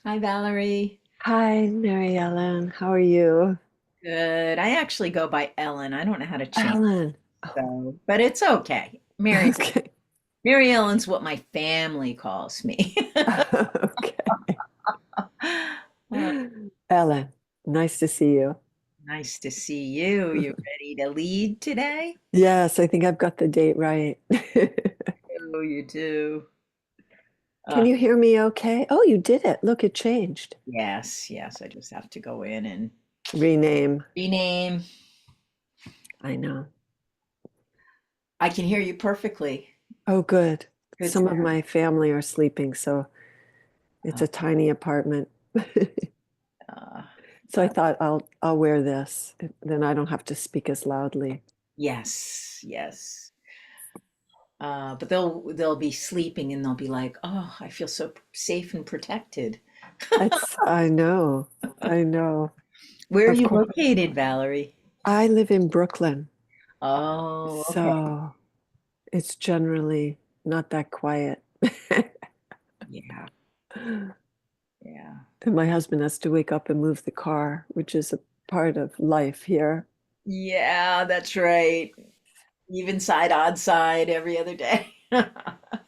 Hi, Valerie. Hi, Mary Ellen. How are you? Good. I actually go by Ellen. I don't know how to change Ellen. Oh, so, but it's okay. Mary okay. Mary Ellen's what my family calls me. Okay. Uh, Ellen, nice to see you. nice to see you. You ready to lead today? Yes, I think I've got the date right. Oh, you do. Can Uh, you hear me okay? Oh, you did it. Look, it changed. yes, yes. I just have to go in and Rename. rename. I know. I can hear you perfectly. Oh, good. Good Some of sound. my family are sleeping, so it's Uh, a tiny apartment. uh, So I thought I'll wear this. Then I don't have to speak as loudly. yes, yes. But they'll be sleeping and they'll be like, "Oh, I feel so safe and protected." I know. I know. Where are Of you course. located, Valerie? I live in Brooklyn, Oh, okay. so it's generally not that quiet. Yeah, yeah. And my husband has to wake up and move the car, which is a part of life here. Yeah, that's right. Even side, odd side every other day.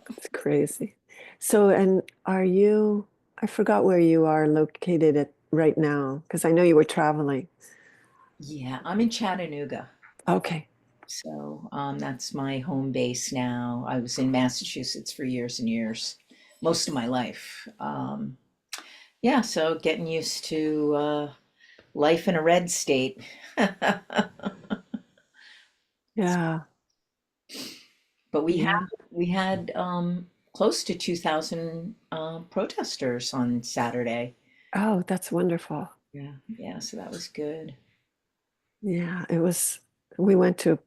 It's crazy. So, and I forgot where you are located at right now, because I know you were traveling. Yeah, I'm in Chattanooga. Okay. So that's my home base now. I was in Massachusetts for years and years, most of my life. Yeah, so getting used to life in a red state. Yeah. But Yeah. we had close to 2,000 protesters on Saturday. Oh, that's wonderful. Yeah, yeah, so that was good. Yeah. We went to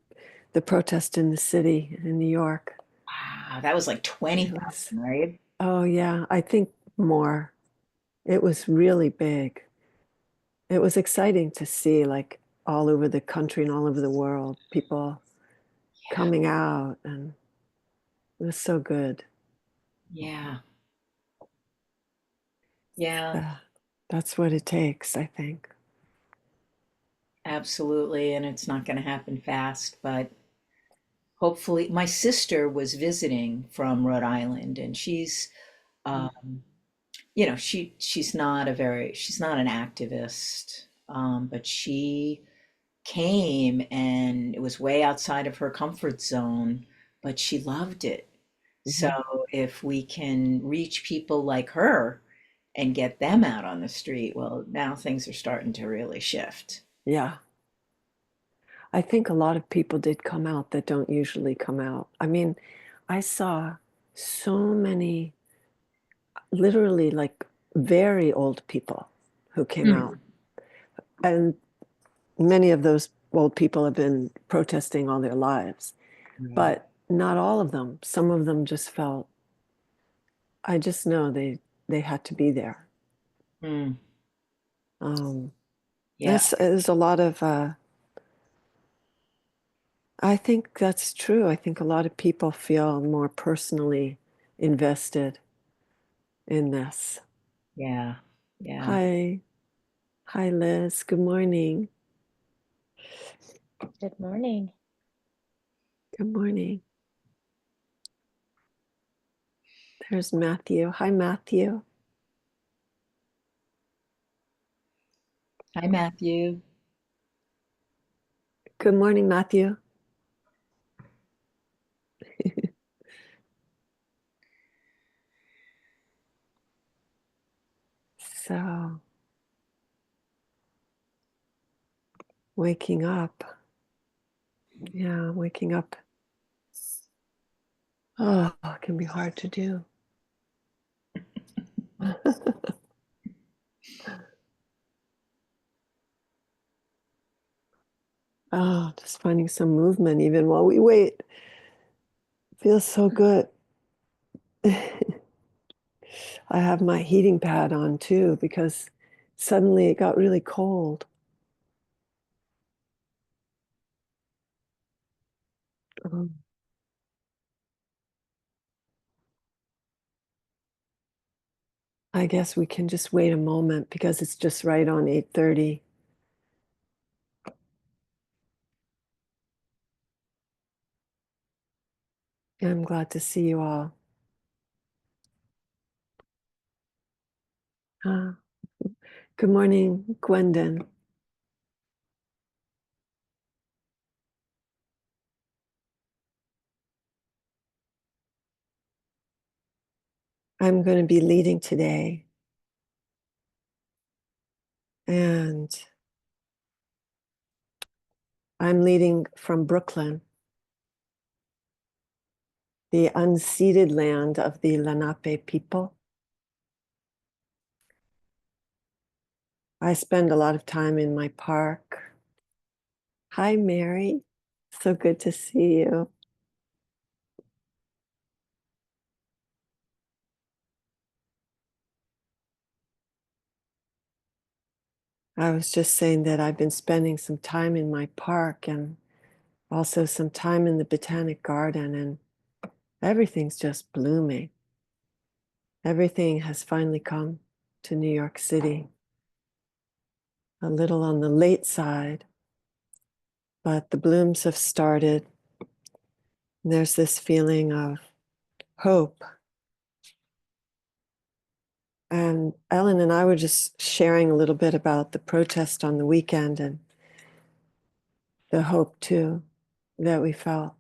the protest in the city in New York. Wow, that was like It was, 20,000, right? oh, yeah, I think more. It was really big. It was exciting to see, like, all over the country and all over the world, people coming out, and it was so good. Yeah, yeah, Uh, that's what it takes, I think. absolutely. And it's not going to happen fast, but hopefully, my sister was visiting from Rhode Island, and um, she's not an activist, but she came and it was way outside of her comfort zone, but she loved it. So Mhm. if we can reach people like her and get them out on the street, well, now things are starting to really shift. Yeah, I think a lot of people did come out that don't usually come out. I mean, I saw so many, literally like very old people who came out. Mm. And many of those old people have been protesting all their lives, Right. but not all of them. Some of them just felt, I just know they had to be there. Mm. Um, Yeah, there's a lot of I think that's true. I think a lot of people feel more personally invested in this. yeah, yeah. Hi, hi Liz. Good morning. Good morning. Good morning. There's Matthew. Hi Matthew. Hi, Matthew. Good morning Matthew. So, waking up. Yeah, waking up. Oh, it can be hard to do. Oh, just finding some movement even while we wait. Feels so good. I have my heating pad on too because suddenly it got really cold. Um, I guess we can just wait a moment because it's just right on 8:30. I'm glad to see you all. Ah, good morning, Gwendon. I'm going to be leading today, and I'm leading from Brooklyn, the unceded land of the Lenape people. I spend a lot of time in my park. Hi, Mary. So good to see you. I was just saying that I've been spending some time in my park and also some time in the Botanic Garden, and everything's just blooming. Everything has finally come to New York City, a little on the late side, but the blooms have started. There's this feeling of hope. And Ellen and I were just sharing a little bit about the protest on the weekend and the hope too that we felt.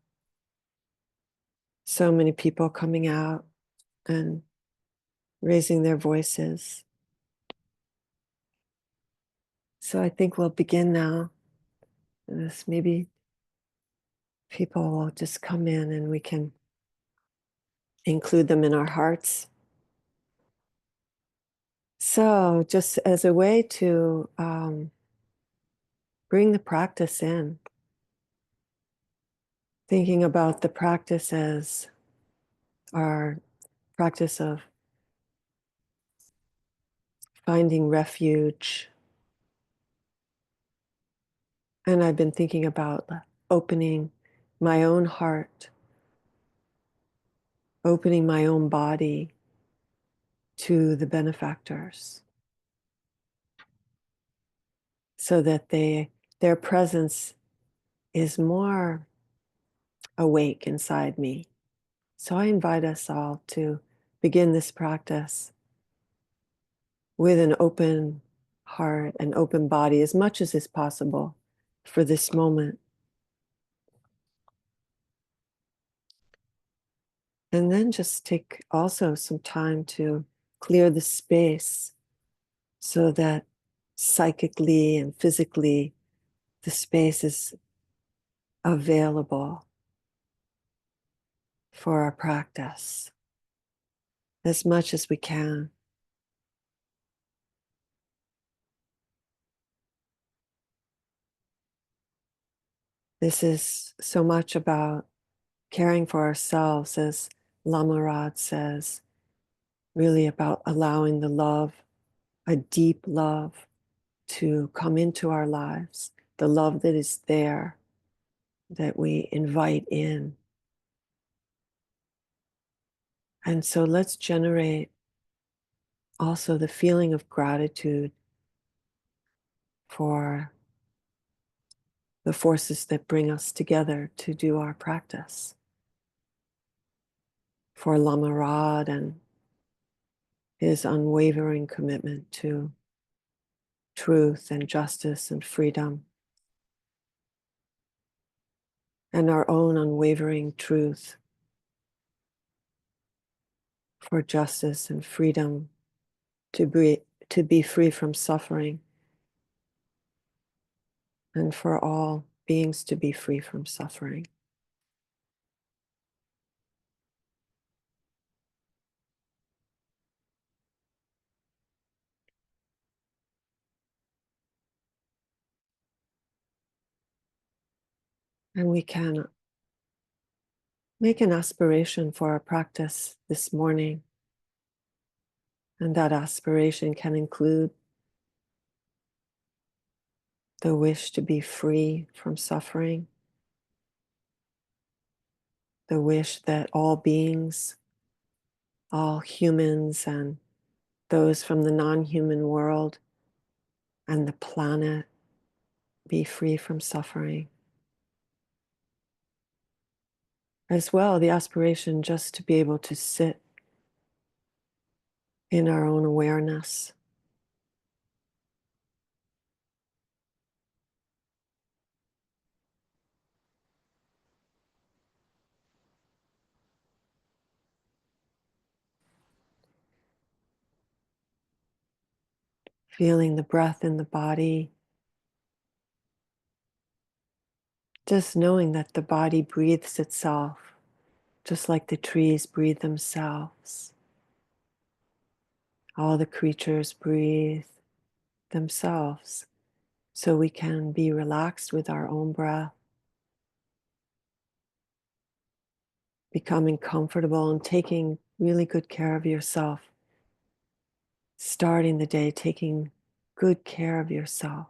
So many people coming out and raising their voices. So I think we'll begin now. This maybe people will just come in and we can include them in our hearts. So, just as a way to bring the practice in, thinking about the practice as our practice of finding refuge. And I've been thinking about opening my own heart, opening my own body to the benefactors so that their presence is more awake inside me. So I invite us all to begin this practice with an open heart, an open body, as much as is possible for this moment. And then just take also some time to clear the space so that psychically and physically the space is available for our practice as much as we can. This is so much about caring for ourselves, as Lama Rod says, really about allowing the love, a deep love, to come into our lives, the love that is there, that we invite in. And so let's generate also the feeling of gratitude for the forces that bring us together to do our practice. For Lama Rod and his unwavering commitment to truth and justice and freedom, and our own unwavering truth for justice and freedom, to be free from suffering, and for all beings to be free from suffering. And we can make an aspiration for our practice this morning. And that aspiration can include the wish to be free from suffering, the wish that all beings, all humans and those from the non-human world and the planet be free from suffering. As well, the aspiration just to be able to sit in our own awareness, feeling the breath in the body, just knowing that the body breathes itself, just like the trees breathe themselves. All the creatures breathe themselves, so we can be relaxed with our own breath, becoming comfortable and taking really good care of yourself. Starting the day taking good care of yourself.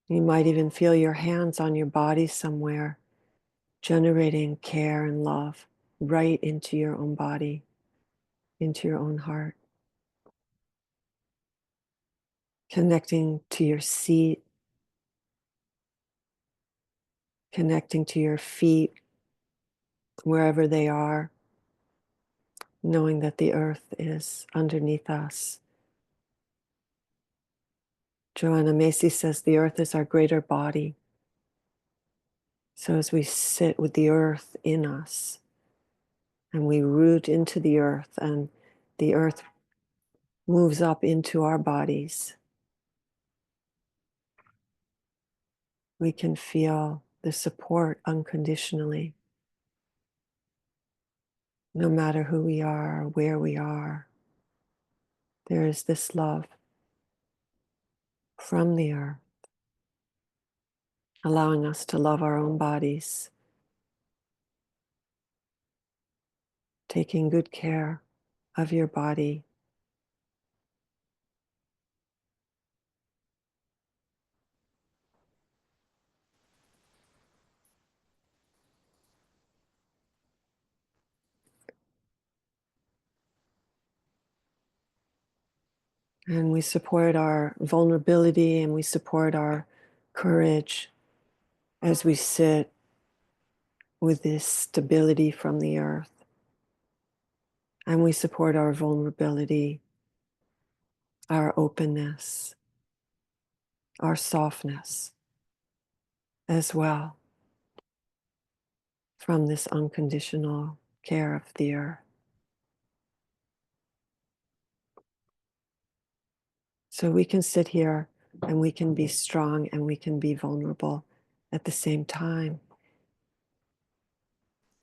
You might even feel your hands on your body somewhere, generating care and love right into your own body, into your own heart. Connecting to your seat, connecting to your feet, wherever they are, knowing that the earth is underneath us. Joanna Macy says the earth is our greater body. So as we sit with the earth in us and we root into the earth and the earth moves up into our bodies, we can feel the support unconditionally, no matter who we are or where we are. There is this love from the earth, allowing us to love our own bodies, taking good care of your body. And we support our vulnerability and we support our courage as we sit with this stability from the earth. And we support our vulnerability, our openness, our softness as well from this unconditional care of the earth. So we can sit here and we can be strong and we can be vulnerable at the same time.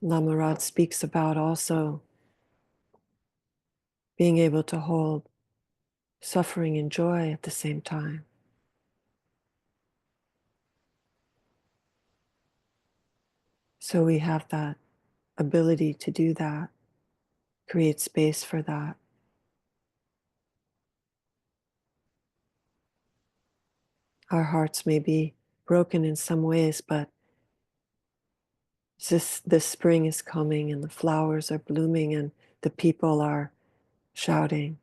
Lama Rod speaks about also being able to hold suffering and joy at the same time. So we have that ability to do that, create space for that. Our hearts may be broken in some ways, but the spring is coming and the flowers are blooming and the people are shouting.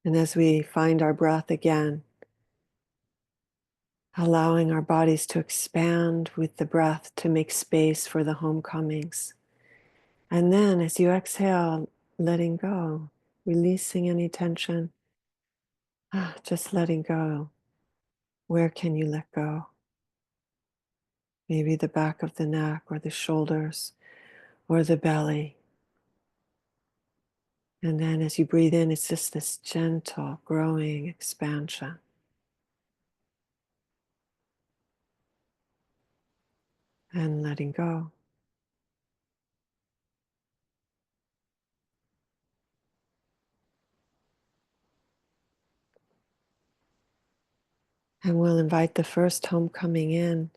And as we find our breath again, allowing our bodies to expand with the breath to make space for the homecomings. And then as you exhale, letting go, releasing any tension, just letting go. Where can you let go? Maybe the back of the neck or the shoulders or the belly. And then as you breathe in, it's just this gentle, growing expansion. And letting go. And we'll invite the first homecoming in,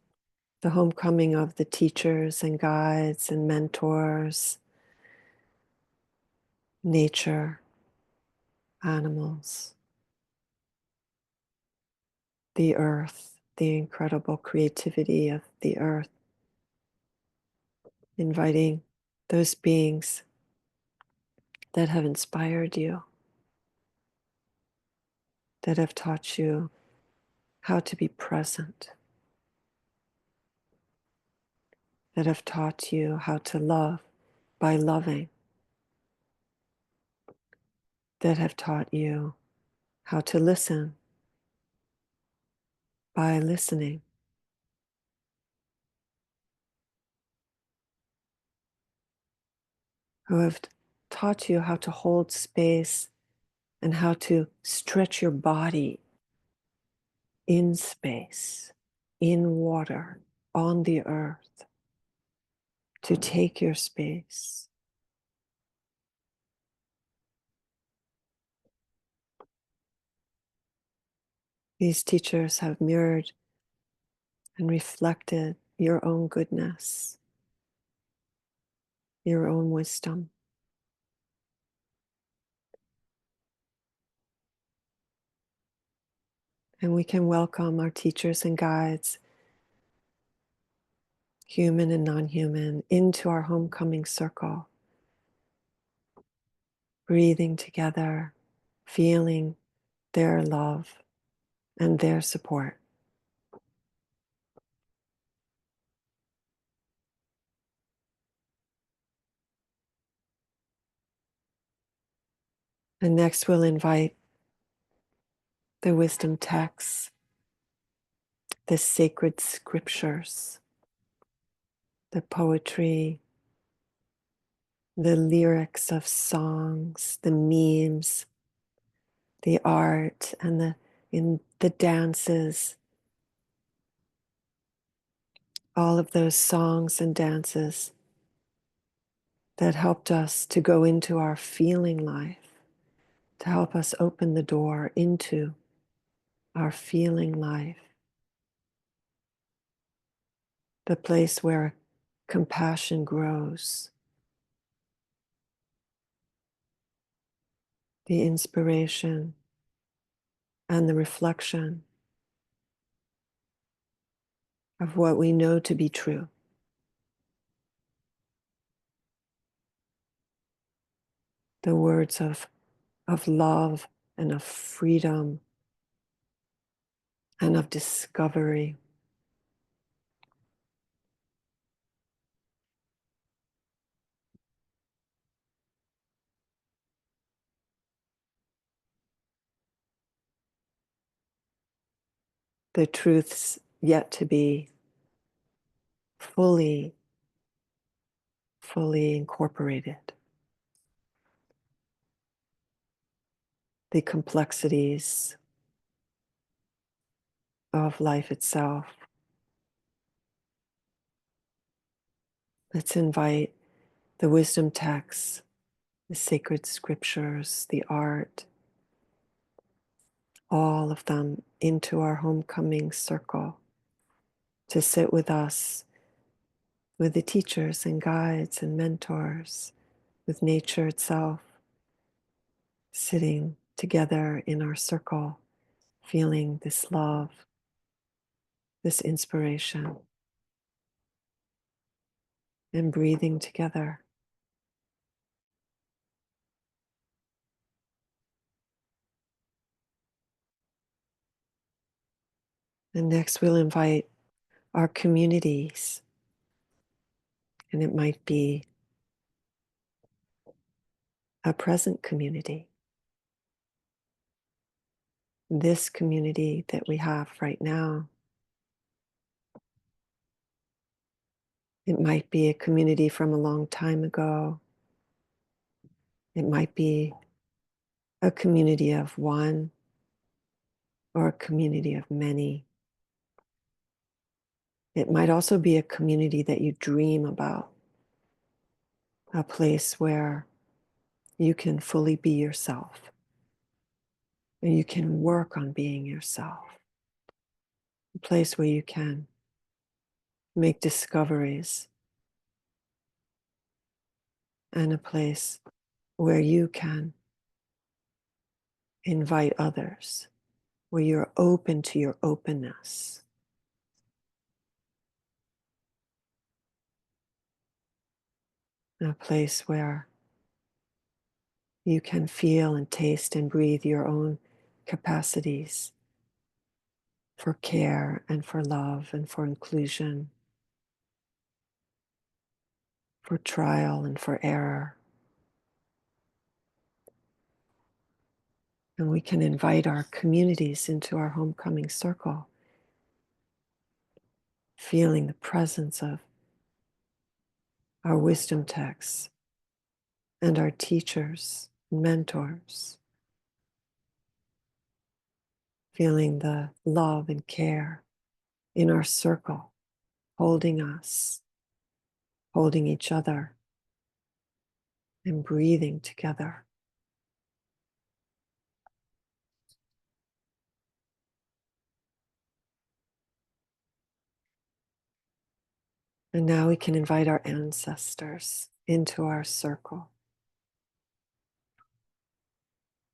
the homecoming of the teachers and guides and mentors, nature, animals, the earth, the incredible creativity of the earth, inviting those beings that have inspired you, that have taught you how to be present, that have taught you how to love by loving, that have taught you how to listen by listening, who have taught you how to hold space and how to stretch your body in space, in water, on the earth, to take your space. These teachers have mirrored and reflected your own goodness, your own wisdom. And we can welcome our teachers and guides, human and non-human, into our homecoming circle, breathing together, feeling their love and their support. And next we'll invite the wisdom texts, the sacred scriptures, the poetry, the lyrics of songs, the memes, the art, and the dances, all of those songs and dances that helped us to go into our feeling life, to help us open the door into our feeling life, the place where compassion grows, the inspiration and the reflection of what we know to be true. The words of love and of freedom and of discovery. The truths yet to be fully, fully incorporated. The complexities of life itself. Let's invite the wisdom texts, the sacred scriptures, the art, all of them into our homecoming circle to sit with us, with the teachers and guides and mentors, with nature itself, sitting together in our circle, feeling this love, this inspiration, and breathing together. And next we'll invite our communities, and it might be a present community, this community that we have right now. It might be a community from a long time ago. It might be a community of one or a community of many. It might also be a community that you dream about, a place where you can fully be yourself and you can work on being yourself, a place where you can make discoveries, and a place where you can invite others, where you're open to your openness. A place where you can feel and taste and breathe your own capacities for care and for love and for inclusion, for trial and for error. And we can invite our communities into our homecoming circle, feeling the presence of our wisdom texts and our teachers, mentors, feeling the love and care in our circle, holding us, holding each other, and breathing together. And now we can invite our ancestors into our circle.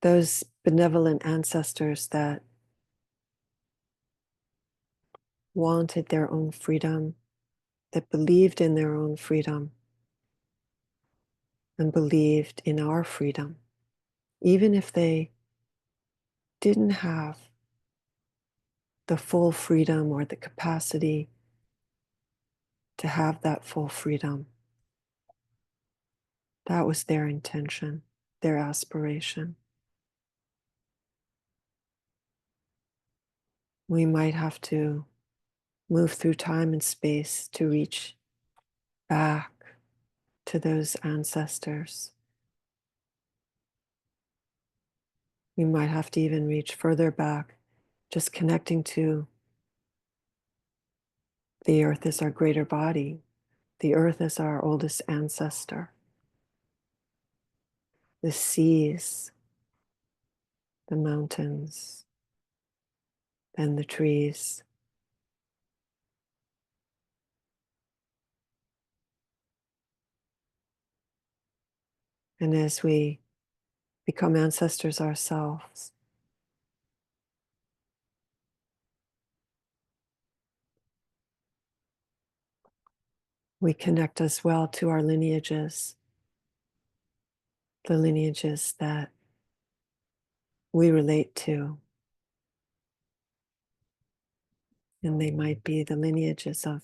Those benevolent ancestors that wanted their own freedom, that believed in their own freedom, and believed in our freedom, even if they didn't have the full freedom or the capacity to have that full freedom. That was their intention, their aspiration. We might have to move through time and space to reach back to those ancestors. We might have to even reach further back, just connecting to the earth as our greater body, the earth as our oldest ancestor, the seas, the mountains, and the trees. And as we become ancestors ourselves, we connect as well to our lineages, the lineages that we relate to. And they might be the lineages of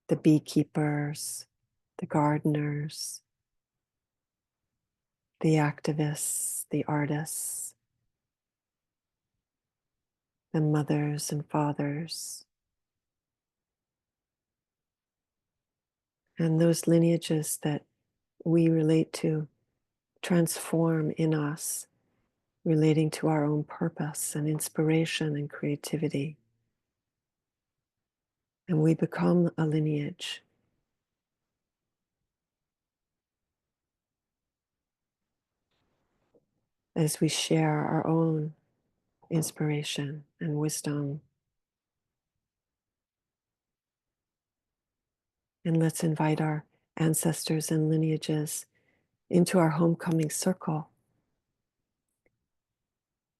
the beekeepers, the gardeners, the activists, the artists, the mothers and fathers. And those lineages that we relate to transform in us, relating to our own purpose and inspiration and creativity. And we become a lineage. As we share our own inspiration and wisdom. And let's invite our ancestors and lineages into our homecoming circle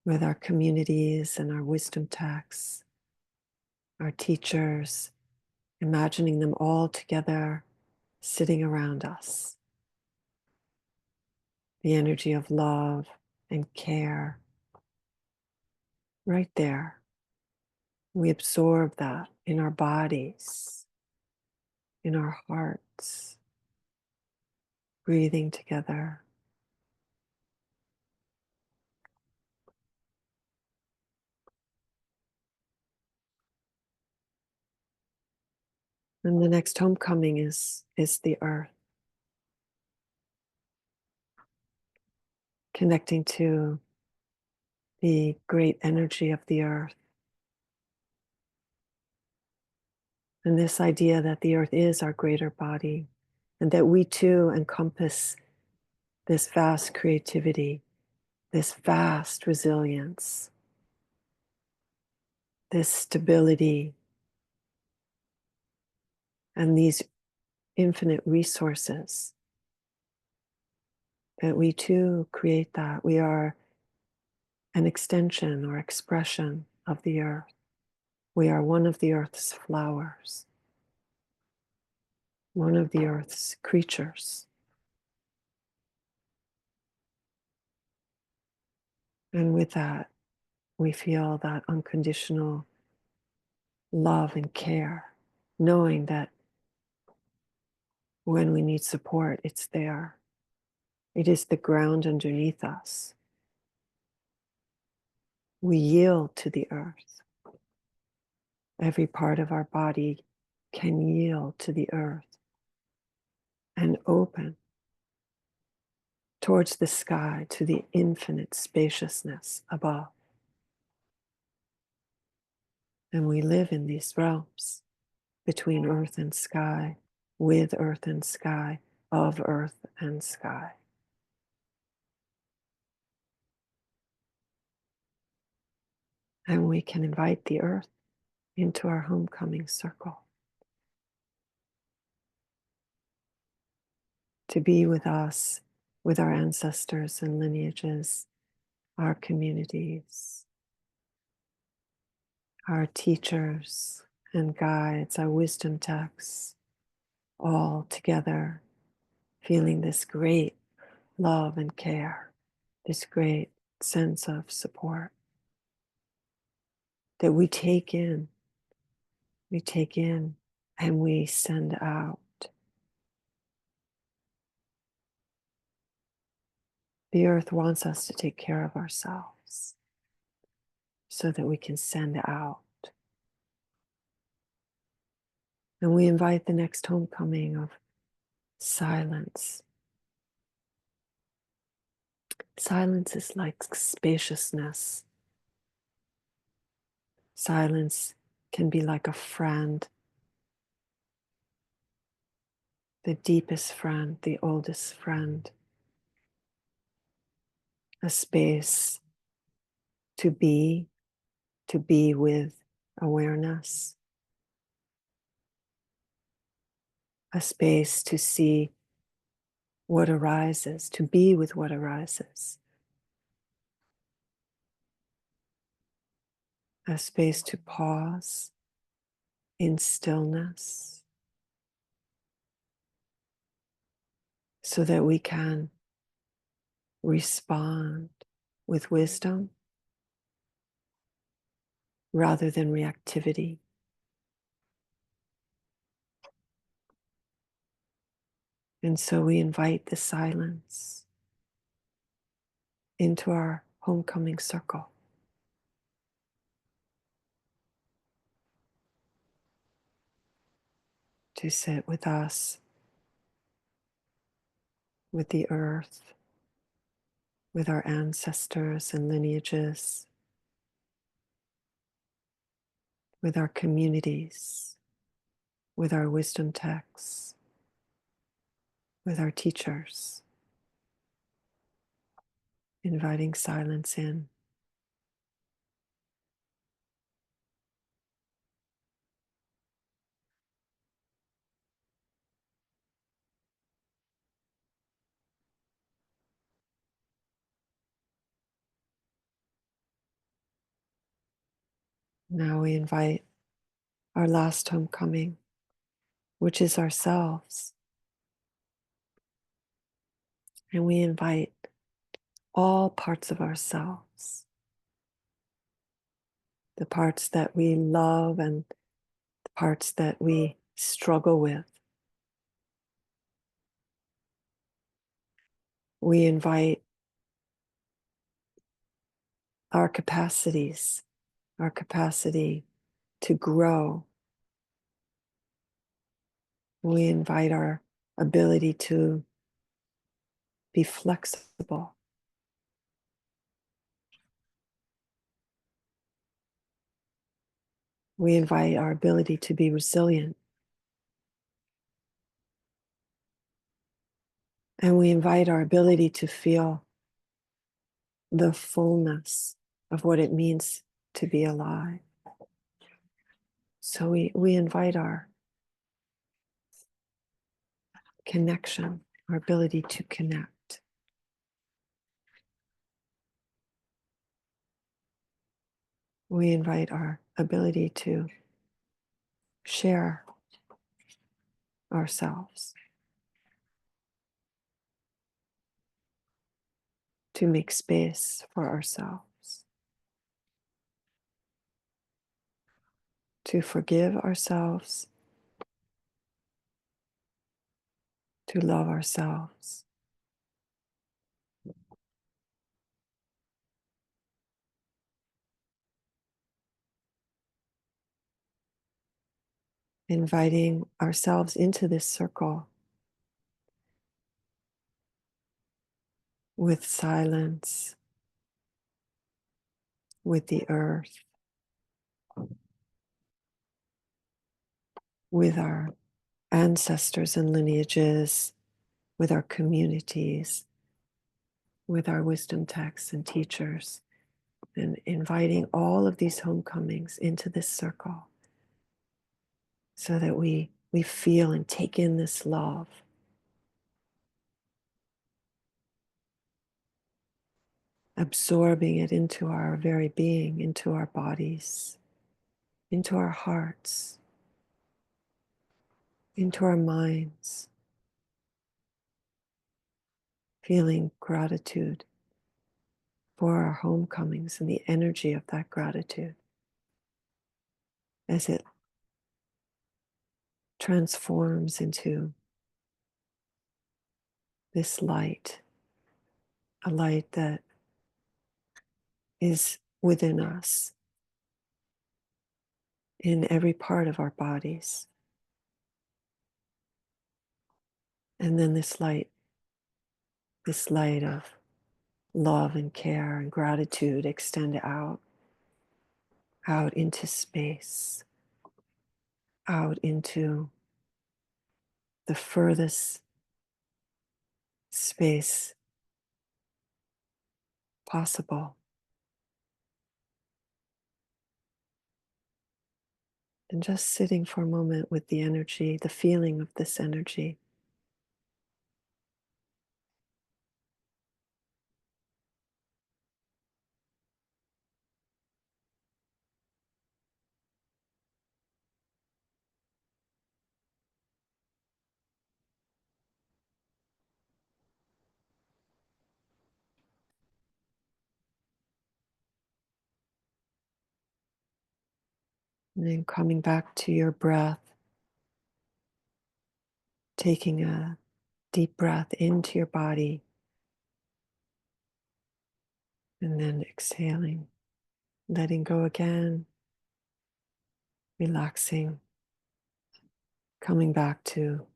with our communities and our wisdom texts, our teachers, imagining them all together sitting around us. The energy of love and care right there. We absorb that in our bodies, in our hearts, breathing together. And the next homecoming is the earth, connecting to the great energy of the earth. And this idea that the earth is our greater body, and that we too encompass this vast creativity, this vast resilience, this stability, and these infinite resources, that we too create that. We are an extension or expression of the earth. We are one of the earth's flowers, one of the earth's creatures. And with that, we feel that unconditional love and care, knowing that when we need support, it's there. It is the ground underneath us. We yield to the earth. Every part of our body can yield to the earth and open towards the sky, to the infinite spaciousness above. And we live in these realms between earth and sky, with earth and sky, of earth and sky. And we can invite the earth into our homecoming circle to be with us, with our ancestors and lineages, our communities, our teachers and guides, our wisdom texts, all together, feeling this great love and care, this great sense of support that we take in, and we send out. The earth wants us to take care of ourselves so that we can send out. And we invite the next homecoming of silence. Silence is like spaciousness. Silence can be like a friend, the deepest friend, the oldest friend, a space to be with awareness, a space to see what arises, to be with what arises, a space to pause in stillness so that we can respond with wisdom rather than reactivity. And so we invite the silence into our homecoming circle to sit with us, with the earth, with our ancestors and lineages, with our communities, with our wisdom texts, with our teachers, inviting silence in. Now we invite our last homecoming, which is ourselves. And we invite all parts of ourselves, the parts that we love and the parts that we struggle with. We invite our capacities, our capacity to grow. We invite our ability to be flexible. We invite our ability to be resilient. And we invite our ability to feel the fullness of what it means to be alive. So we invite our connection, our ability to connect. We invite our ability to share ourselves, to make space for ourselves, to forgive ourselves, to love ourselves, inviting ourselves into this circle with silence, with the earth, with our ancestors and lineages, with our communities, with our wisdom texts and teachers, and inviting all of these homecomings into this circle so that we feel and take in this love, absorbing it into our very being, into our bodies, into our hearts, into our minds, feeling gratitude for our homecomings and the energy of that gratitude as it transforms into this light, a light that is within us in every part of our bodies. And then this light of love and care and gratitude extend out into space, out into the furthest space possible. And just sitting for a moment with the energy, the feeling of this energy. And then coming back to your breath, taking a deep breath into your body, and then exhaling, letting go again, relaxing, coming back to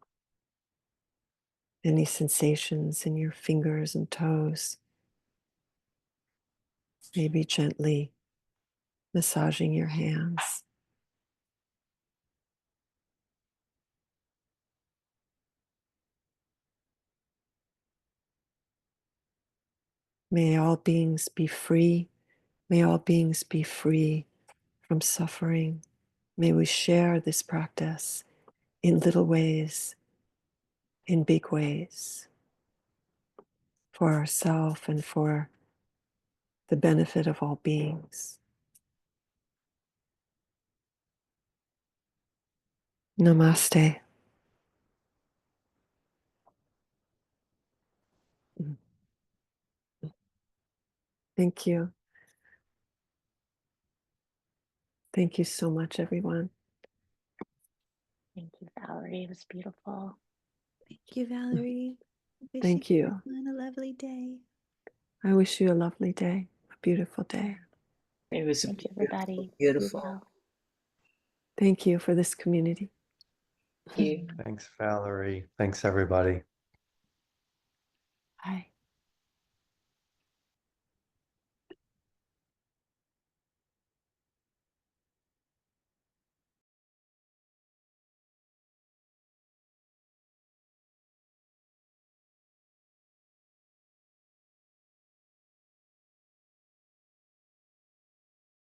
any sensations in your fingers and toes, maybe gently massaging your hands. May all beings be free. May all beings be free from suffering. May we share this practice in little ways, in big ways, for ourselves and for the benefit of all beings. Namaste. Thank you. Thank you so much, everyone. Thank you, Valerie. It was beautiful. Thank you, Valerie. Thank you. Everyone a lovely day. I wish you a lovely day, a beautiful day. It was Thank you, everybody. beautiful. Be well. Thank you for this community. Thank you. Thanks, Valerie. Thanks, everybody. Bye.